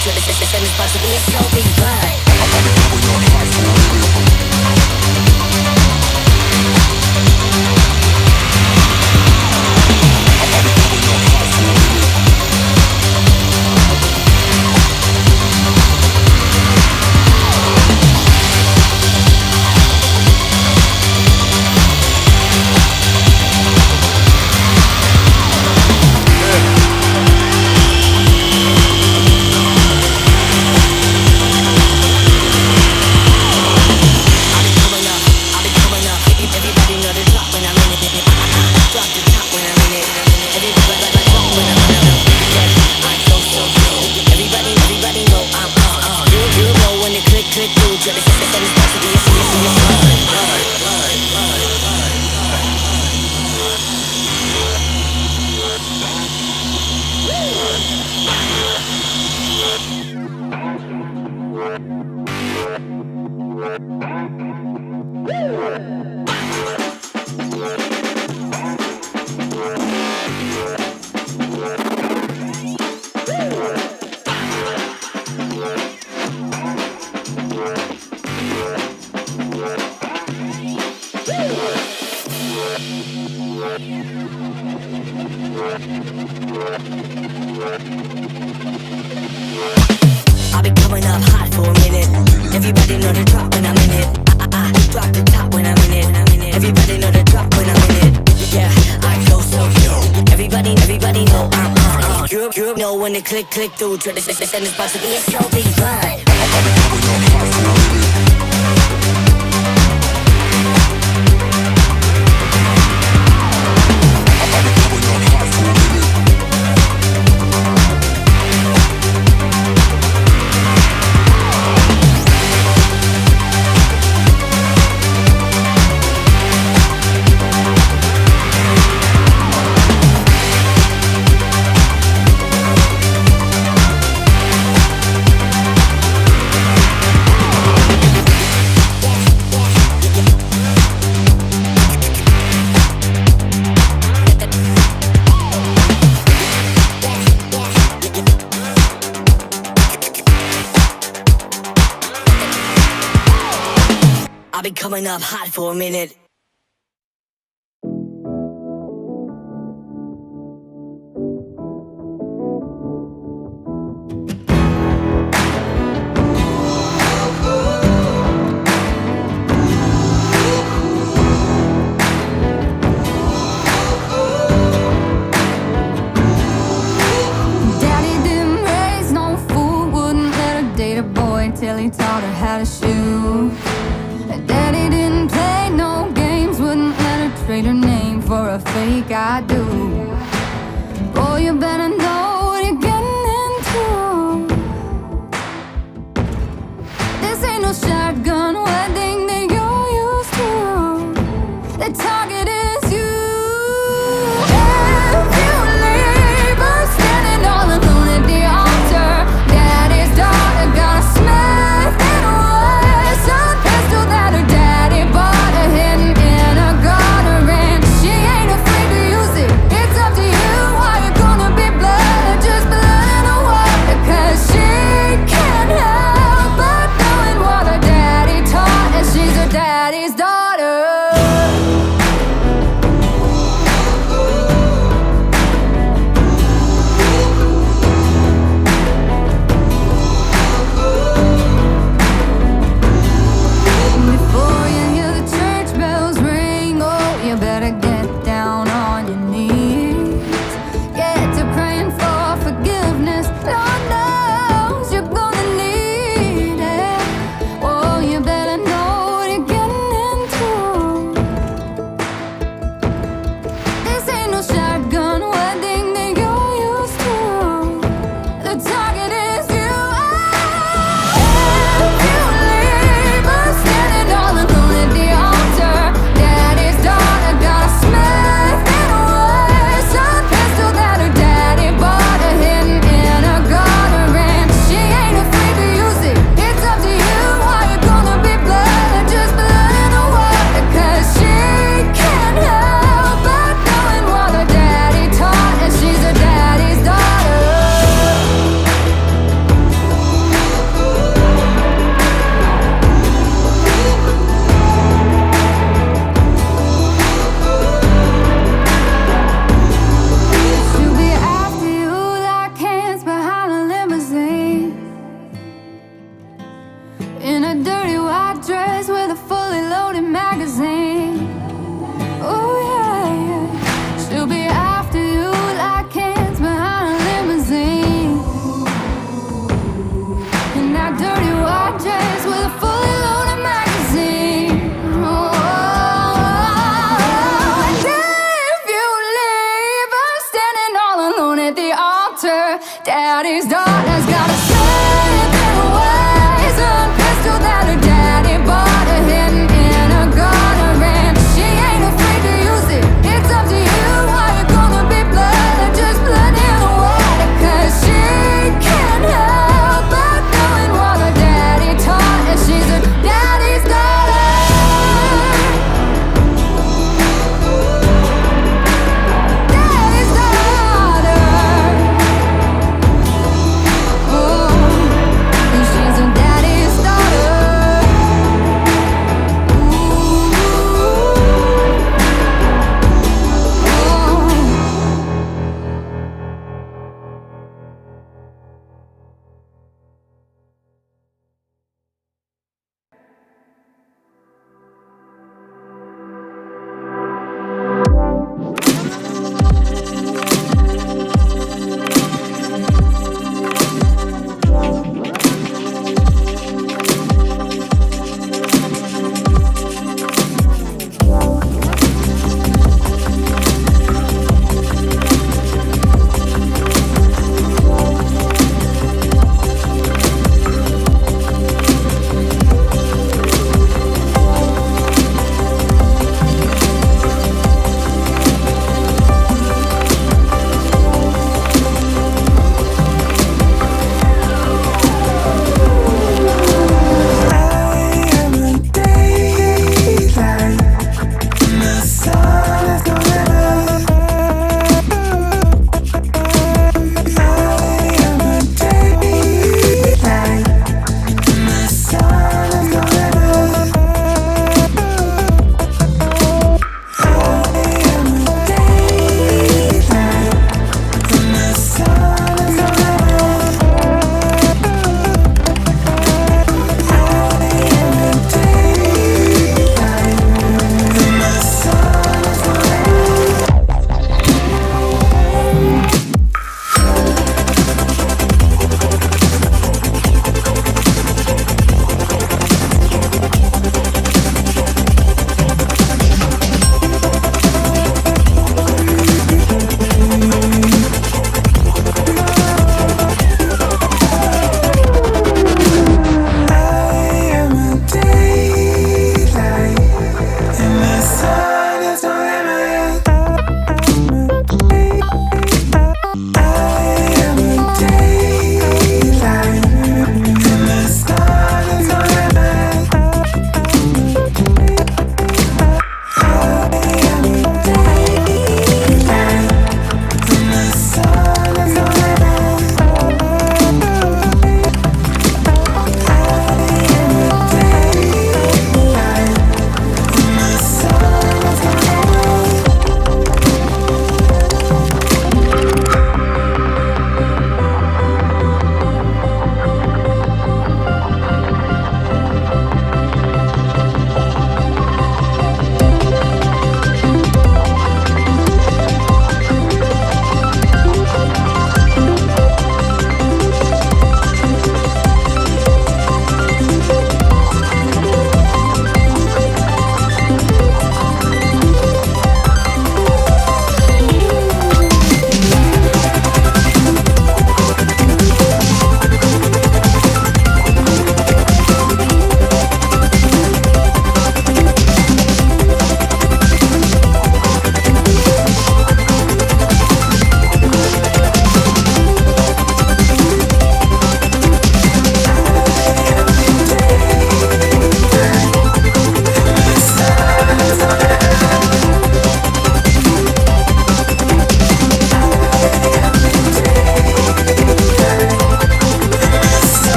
to the send this possibly a Shelby, but I'll be coming up hot for a minute. Everybody know the drop when I'm in it. I drop the top when I'm in it. Everybody know the drop when I'm in it. Yeah, I go so yo. Everybody know I'm on. You know when the click through to the send this possibly a Shelby, but I'll be coming up hot for a minute. Daddy didn't raise no fool, wouldn't let her date a boy till he taught her how to shoot. Daddy didn't play no games, wouldn't let her trade her name for a fake I do. Boy, you better know what you're getting into. This ain't no shotgun wedding that you're used to. The target is you. If you leave her standing all alone at the altar, Daddy's daughter got a Smith and Wesson pistol that her daddy bought her hidden in a garter, and she ain't afraid to use it. It's up to you. Are you gonna be blood or just blood in the water? 'Cause she can't help but knowing what her daddy taught, and she's her daddy's daughter.